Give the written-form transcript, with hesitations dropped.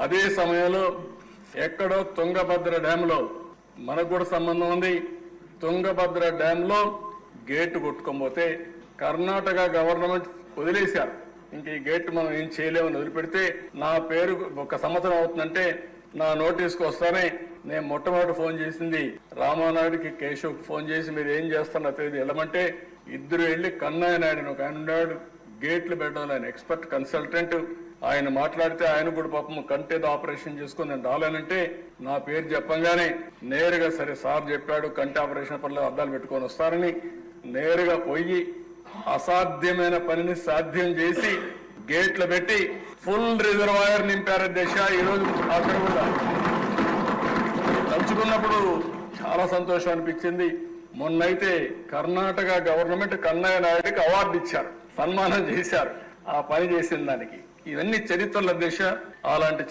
అదే సమయంలో ఎక్కడో తుంగభద్ర డ్యాంలో మనకు కూడా సంబంధం ఉంది. తుంగభద్ర డ్యాంలో గేటు కొట్టుకోకపోతే కర్ణాటక గవర్నమెంట్ వదిలేశారు. ఇంక ఈ గేట్ మనం ఏం చేయలేమని వదిలిపెడితే నా పేరు 1 సంవత్సరం అవుతుందంటే నా నోటీస్కి వస్తానే నేను మొట్టమొదటి ఫోన్ చేసింది రామానాయుడికి, కేశవ్కి ఫోన్ చేసి మీరు ఏం చేస్తారో తెలియదు వెళ్ళమంటే ఇద్దరు వెళ్ళి కన్నయ్య నాయుడు ఒక ఆయన ఉన్నాడు గేట్లు పెట్టడం ఆయన ఎక్స్పర్ట్ కన్సల్టెంట్. ఆయన మాట్లాడితే ఆయన కూడా పాపం కంటేదో ఆపరేషన్ చేసుకుని నేను రాలేనంటే నా పేరు చెప్పంగానే నేరుగా సరే సార్ చెప్పాడు కంటి ఆపరేషన్ పనులు అద్దాలు పెట్టుకొని వస్తారని నేరుగా పోయి అసాధ్యమైన పనిని సాధ్యం చేసి గేట్లు పెట్టి ఫుల్ రిజర్వాయర్ నింపారు దేశ. ఈరోజు అక్కడ కూడా తలుచుకున్నప్పుడు చాలా సంతోషం అనిపించింది. మొన్నైతే కర్ణాటక గవర్నమెంట్ కన్నయ్య నాయుడికి అవార్డు ఇచ్చారు, సన్మానం చేశారు ఆ పని చేసిన దానికి. ఇవన్నీ చరిత్రల దిశ. అలాంటి